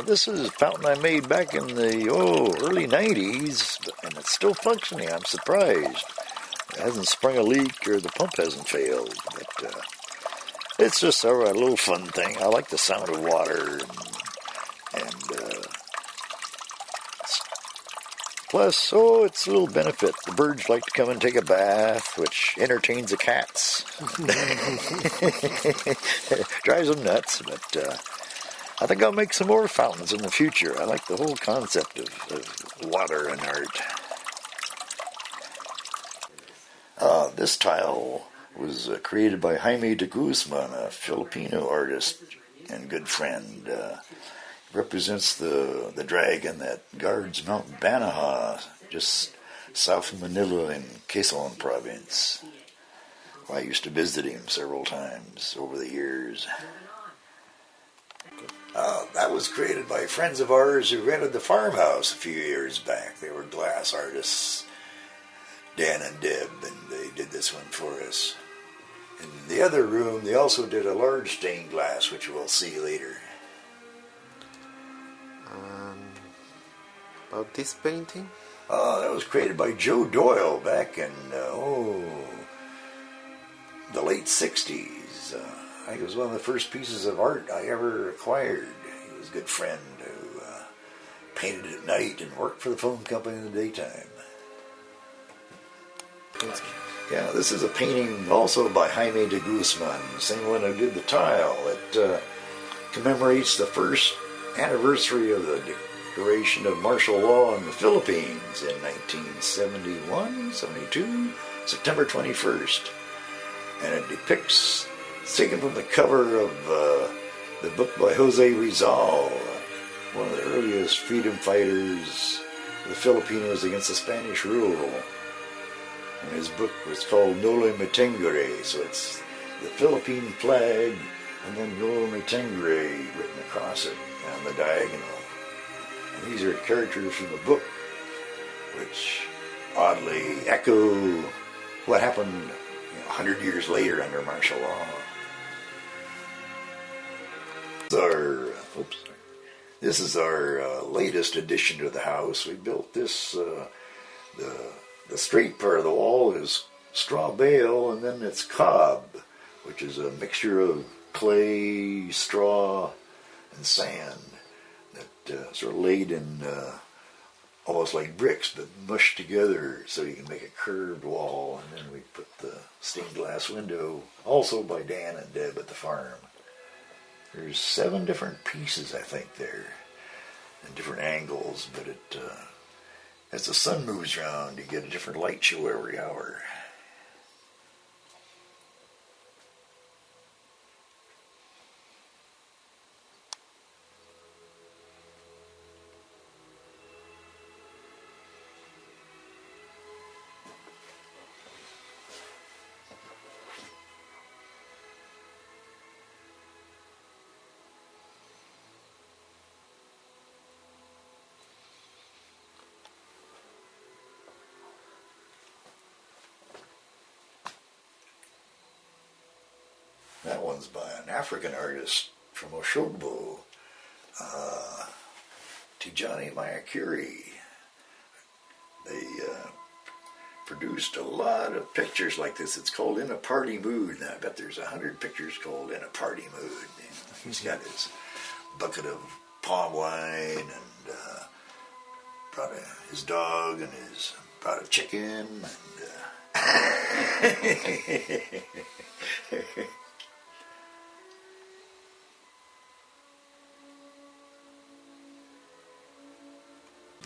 This is a fountain I made back in the early 90s, and it's still functioning. I'm surprised. It hasn't sprung a leak or the pump hasn't failed, but it's just a little fun thing. I like the sound of water, and plus, it's a little benefit. The birds like to come and take a bath, which entertains the cats. Drives them nuts, but I think I'll make some more fountains in the future. I like the whole concept of water and art. This tile was created by Jaime de Guzman, a Filipino artist and good friend. Represents the dragon that guards Mount Banahaw, just south of Manila in Quezon province. Well, I used to visit him several times over the years. That was created by friends of ours who rented the farmhouse a few years back. They were glass artists, Dan and Deb, and they did this one for us. In the other room, they also did a large stained glass, which we'll see later. About this painting? That was created by Joe Doyle back in, the late 60s. I think it was one of the first pieces of art I ever acquired. He was a good friend who painted at night and worked for the phone company in the daytime. Yeah, this is a painting also by Jaime de Guzman, the same one who did the tile. It commemorates the first anniversary of the declaration of martial law in the Philippines in 1971, 72, September 21st. And it depicts, it's taken from the cover of the book by Jose Rizal, one of the earliest freedom fighters of the Filipinos against the Spanish rule. And his book was called Noli Me Tangere, so it's the Philippine flag and then Noli Me Tangere written across it on the diagonal. And these are characters from the book, which oddly echo what happened 100 years later under martial law. This is our latest addition to the house. We built this, the straight part of the wall is straw bale, and then it's cob, which is a mixture of clay, straw, and sand that sort of laid in almost like bricks, but mushed together so you can make a curved wall. And then we put the stained glass window, also by Dan and Deb at the farm. There's 7 different pieces, I think, there, in different angles, but as the sun moves around, you get a different light show every hour. That one's by an African artist from Oshogbo, Tijani Mayakuri. They produced a lot of pictures like this. It's called In a Party Mood. And I bet there's 100 pictures called In a Party Mood. He's got his bucket of palm wine and brought his dog and brought a chicken. And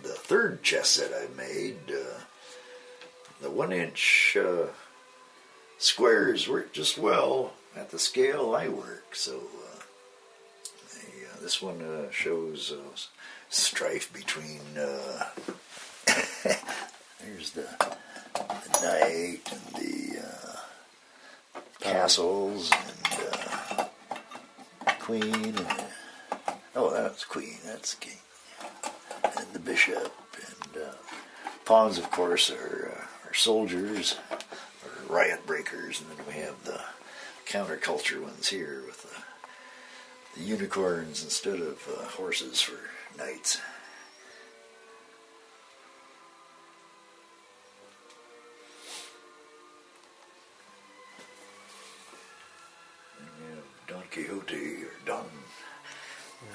the third chess set I made, the 1-inch squares work just well at the scale I work. So this one shows strife between there's the knight and the castles and queen. And, that's queen, that's king. And the bishop, and pawns, of course, are soldiers, or riot breakers, and then we have the counterculture ones here with the unicorns instead of horses for knights. And we have Don Quixote, or Don,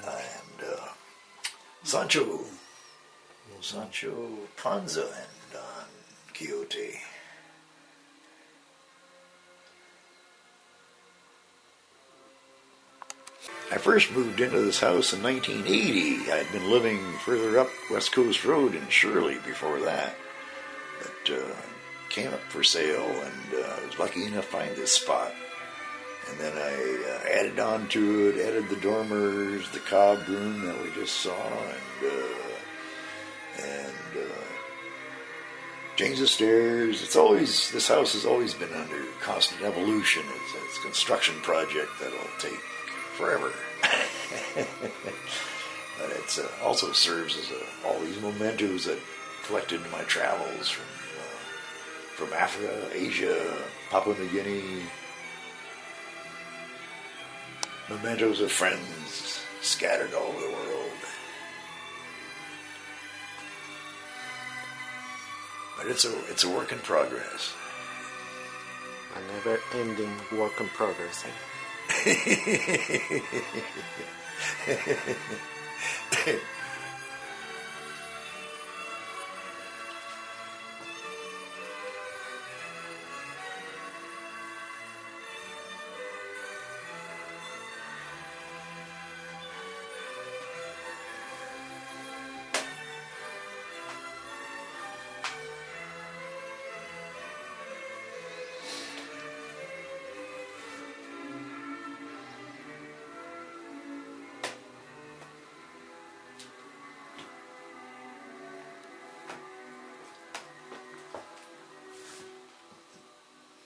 and Sancho Panza and Don Quixote. I first moved into this house in 1980. I'd been living further up West Coast Road in Shirley before that. But came up for sale, and I was lucky enough to find this spot. And then I added on to it, added the dormers, the cob room that we just saw, and changed the stairs. This house has always been under constant evolution. It's a construction project that'll take forever. But it also serves as all these mementos that collected in my travels from Africa, Asia, Papua New Guinea. Mementos of friends scattered all over the world. But it's a work in progress. A never-ending work in progress.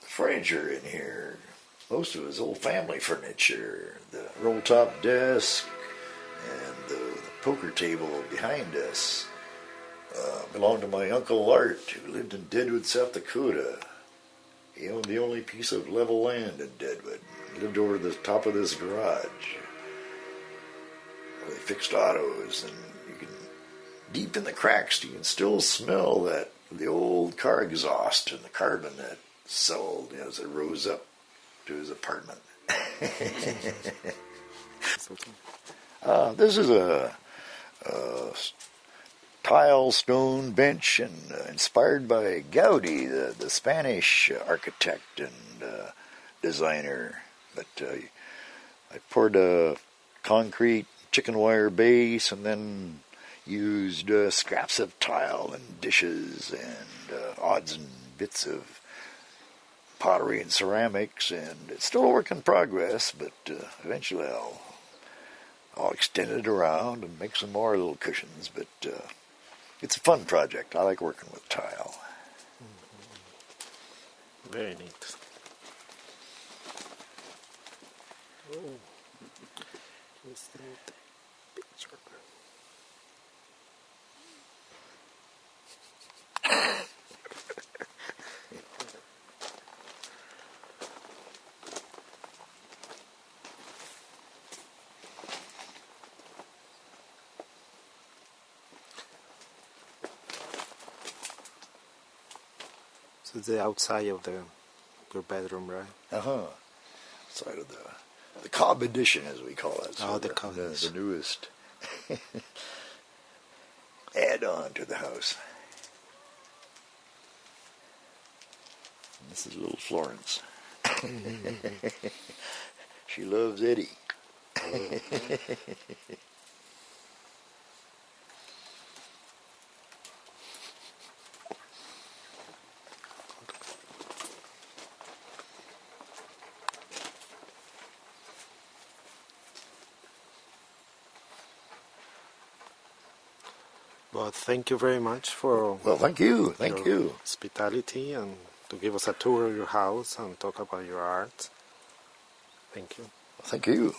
Furniture in here, most of his old family furniture, the roll-top desk and the poker table behind us belonged to my Uncle Art, who lived in Deadwood, South Dakota. He owned the only piece of level land in Deadwood. He lived over the top of this garage where they fixed autos, and deep in the cracks you can still smell the old car exhaust and the carbon that settled as it rose up to his apartment. This is a tile stone bench, and inspired by Gaudi, the Spanish architect and designer. But I poured a concrete chicken wire base, and then used scraps of tile and dishes and odds and bits of pottery and ceramics, and it's still a work in progress, but eventually I'll extend it around and make some more little cushions. But it's a fun project. I like working with tile. Very neat. Oh, is that picture? So it's the outside of your bedroom, right? Outside of the Cobb edition, as we call it. So the Cobb edition. The newest add-on to the house. And this is little Florence. She loves Eddie. Well, thank you very much for thank you. your hospitality and to give us a tour of your house and talk about your art. Thank you. Thank you.